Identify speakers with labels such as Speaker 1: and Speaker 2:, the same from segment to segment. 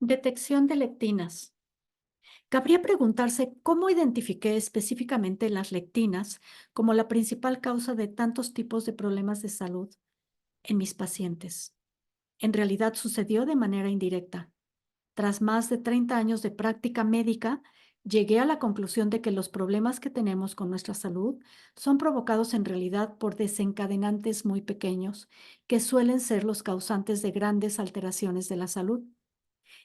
Speaker 1: Detección de lectinas. Cabría preguntarse cómo identifiqué específicamente las lectinas como la principal causa de tantos tipos de problemas de salud en mis pacientes. En realidad sucedió de manera indirecta. Tras más de 30 años de práctica médica, llegué a la conclusión de que los problemas que tenemos con nuestra salud son provocados en realidad por desencadenantes muy pequeños, que suelen ser los causantes de grandes alteraciones de la salud.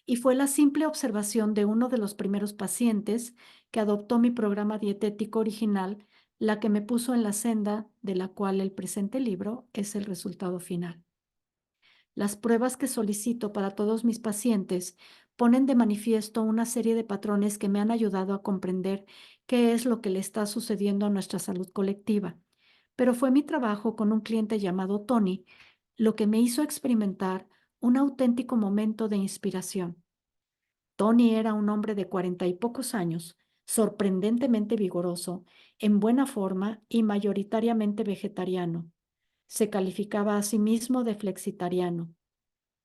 Speaker 1: Y fue la simple observación de uno de los primeros pacientes que adoptó mi programa dietético original la que me puso en la senda de la cual el presente libro es el resultado final. Las pruebas que solicito para todos mis pacientes ponen de manifiesto una serie de patrones que me han ayudado a comprender qué es lo que le está sucediendo a nuestra salud colectiva. Pero fue mi trabajo con un cliente llamado Tony lo que me hizo experimentar un auténtico momento de inspiración. Tony era un hombre de 40 y pocos años, sorprendentemente vigoroso, en buena forma y mayoritariamente vegetariano. Se calificaba a sí mismo de flexitariano.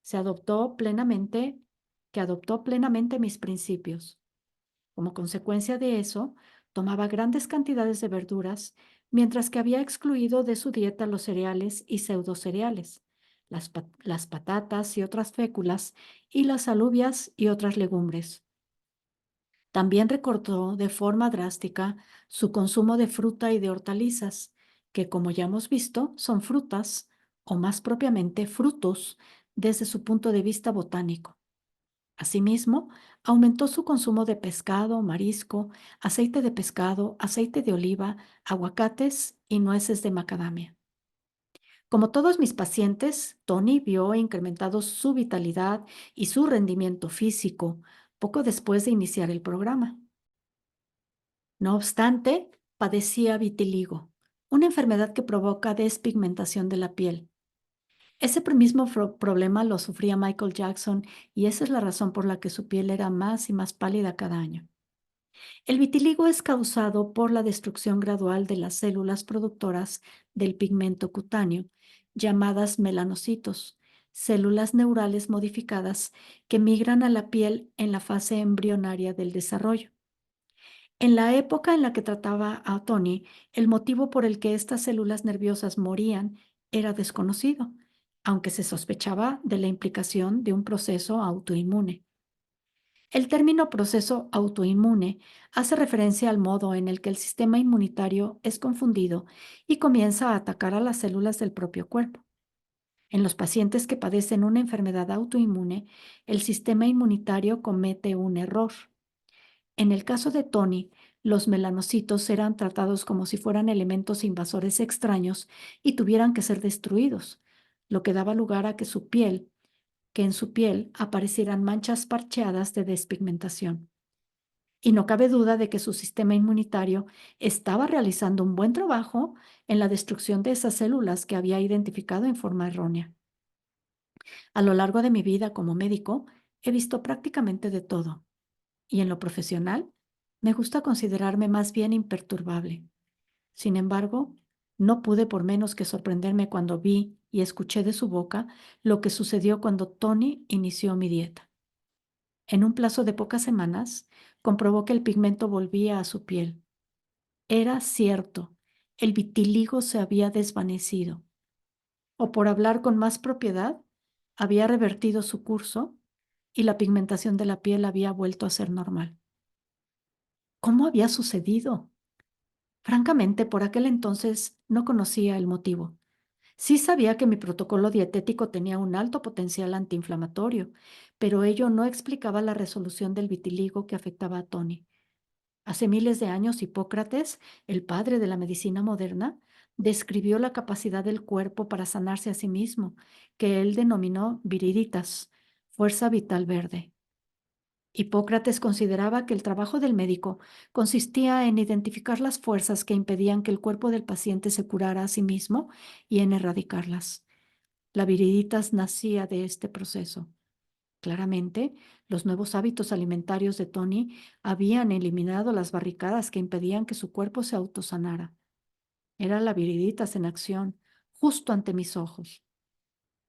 Speaker 1: Se adoptó plenamente, que adoptó plenamente mis principios. Como consecuencia de eso, tomaba grandes cantidades de verduras, mientras que había excluido de su dieta los cereales y pseudocereales, las patatas y otras féculas, y las alubias y otras legumbres. También recortó de forma drástica su consumo de fruta y de hortalizas, que como ya hemos visto, son frutas, o más propiamente frutos, desde su punto de vista botánico. Asimismo, aumentó su consumo de pescado, marisco, aceite de pescado, aceite de oliva, aguacates y nueces de macadamia. Como todos mis pacientes, Tony vio incrementados su vitalidad y su rendimiento físico poco después de iniciar el programa. No obstante, padecía vitiligo, una enfermedad que provoca despigmentación de la piel. Ese mismo problema lo sufría Michael Jackson y esa es la razón por la que su piel era más y más pálida cada año. El vitiligo es causado por la destrucción gradual de las células productoras del pigmento cutáneo, llamadas melanocitos, células neurales modificadas que migran a la piel en la fase embrionaria del desarrollo. En la época en la que trataba a Tony, el motivo por el que estas células nerviosas morían era desconocido, aunque se sospechaba de la implicación de un proceso autoinmune. El término proceso autoinmune hace referencia al modo en el que el sistema inmunitario es confundido y comienza a atacar a las células del propio cuerpo. En los pacientes que padecen una enfermedad autoinmune, el sistema inmunitario comete un error. En el caso de Tony, los melanocitos eran tratados como si fueran elementos invasores extraños y tuvieran que ser destruidos, lo que daba lugar a que en su piel aparecieran manchas parcheadas de despigmentación. Y no cabe duda de que su sistema inmunitario estaba realizando un buen trabajo en la destrucción de esas células que había identificado en forma errónea. A lo largo de mi vida como médico, he visto prácticamente de todo. Y en lo profesional, me gusta considerarme más bien imperturbable. Sin embargo, no pude por menos que sorprenderme cuando vi y escuché de su boca lo que sucedió cuando Tony inició mi dieta. En un plazo de pocas semanas, comprobó que el pigmento volvía a su piel. Era cierto, el vitiligo se había desvanecido, o por hablar con más propiedad, había revertido su curso y la pigmentación de la piel había vuelto a ser normal. ¿Cómo había sucedido? Francamente, por aquel entonces no conocía el motivo. Sí sabía que mi protocolo dietético tenía un alto potencial antiinflamatorio, pero ello no explicaba la resolución del vitiligo que afectaba a Tony. Hace miles de años, Hipócrates, el padre de la medicina moderna, describió la capacidad del cuerpo para sanarse a sí mismo, que él denominó viriditas, fuerza vital verde. Hipócrates consideraba que el trabajo del médico consistía en identificar las fuerzas que impedían que el cuerpo del paciente se curara a sí mismo y en erradicarlas. La viriditas nacía de este proceso. Claramente, los nuevos hábitos alimentarios de Tony habían eliminado las barricadas que impedían que su cuerpo se autosanara. Era la viriditas en acción, justo ante mis ojos.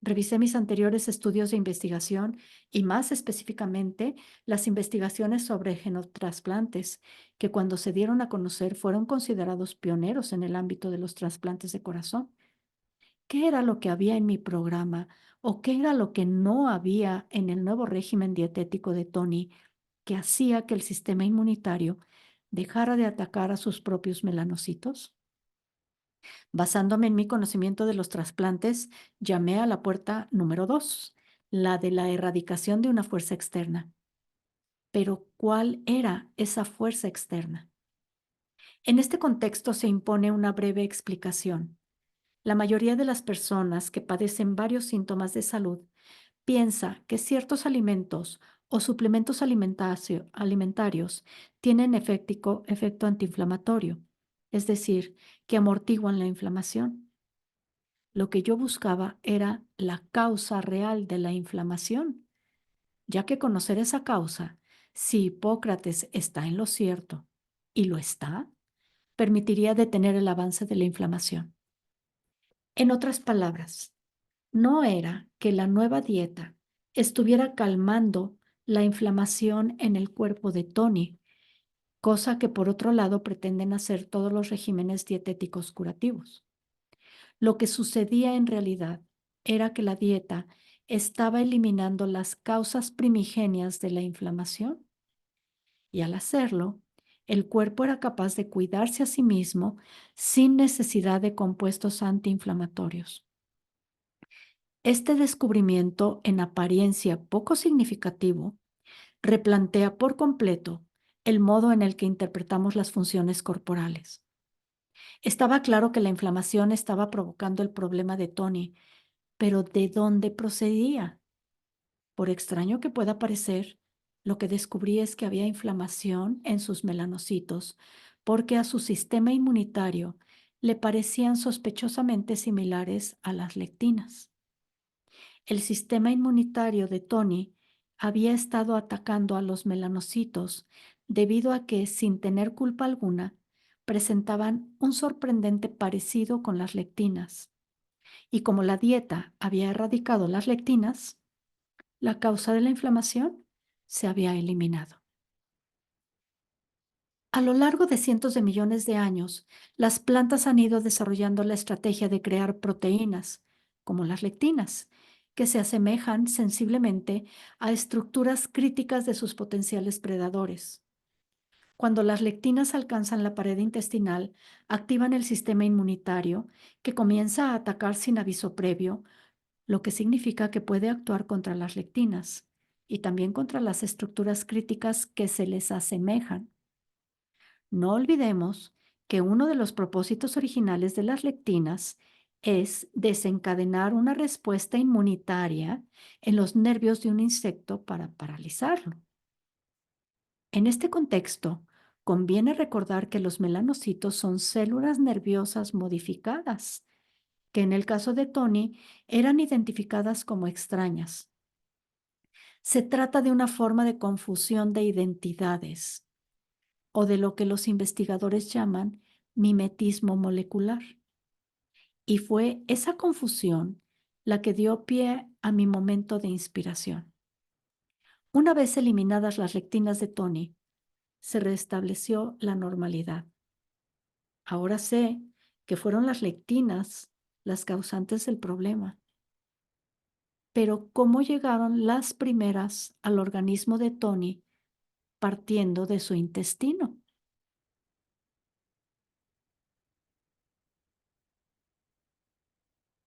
Speaker 1: Revisé mis anteriores estudios de investigación y más específicamente las investigaciones sobre genotrasplantes, que cuando se dieron a conocer fueron considerados pioneros en el ámbito de los trasplantes de corazón. ¿Qué era lo que había en mi programa o qué era lo que no había en el nuevo régimen dietético de Tony que hacía que el sistema inmunitario dejara de atacar a sus propios melanocitos? Basándome en mi conocimiento de los trasplantes, llamé a la puerta número 2, la de la erradicación de una fuerza externa. Pero, ¿cuál era esa fuerza externa? En este contexto se impone una breve explicación. La mayoría de las personas que padecen varios síntomas de salud piensa que ciertos alimentos o suplementos alimentarios tienen efecto antiinflamatorio, es decir, que amortiguan la inflamación. Lo que yo buscaba era la causa real de la inflamación, ya que conocer esa causa, si Hipócrates está en lo cierto, y lo está, permitiría detener el avance de la inflamación. En otras palabras, no era que la nueva dieta estuviera calmando la inflamación en el cuerpo de Tony, cosa que por otro lado pretenden hacer todos los regímenes dietéticos curativos. Lo que sucedía en realidad era que la dieta estaba eliminando las causas primigenias de la inflamación y al hacerlo, el cuerpo era capaz de cuidarse a sí mismo sin necesidad de compuestos antiinflamatorios. Este descubrimiento, en apariencia poco significativo, replantea por completo el modo en el que interpretamos las funciones corporales. Estaba claro que la inflamación estaba provocando el problema de Tony, pero ¿de dónde procedía? Por extraño que pueda parecer, lo que descubrí es que había inflamación en sus melanocitos, porque a su sistema inmunitario le parecían sospechosamente similares a las lectinas. El sistema inmunitario de Tony había estado atacando a los melanocitos debido a que, sin tener culpa alguna, presentaban un sorprendente parecido con las lectinas. Y como la dieta había erradicado las lectinas, la causa de la inflamación se había eliminado. A lo largo de cientos de millones de años, las plantas han ido desarrollando la estrategia de crear proteínas, como las lectinas, que se asemejan sensiblemente a estructuras críticas de sus potenciales predadores. Cuando las lectinas alcanzan la pared intestinal, activan el sistema inmunitario, que comienza a atacar sin aviso previo, lo que significa que puede actuar contra las lectinas y también contra las estructuras críticas que se les asemejan. No olvidemos que uno de los propósitos originales de las lectinas es desencadenar una respuesta inmunitaria en los nervios de un insecto para paralizarlo. En este contexto, conviene recordar que los melanocitos son células nerviosas modificadas, que en el caso de Tony eran identificadas como extrañas. Se trata de una forma de confusión de identidades o de lo que los investigadores llaman mimetismo molecular. Y fue esa confusión la que dio pie a mi momento de inspiración. Una vez eliminadas las lectinas de Tony, se restableció la normalidad. Ahora sé que fueron las lectinas las causantes del problema. Pero ¿cómo llegaron las primeras al organismo de Tony partiendo de su intestino?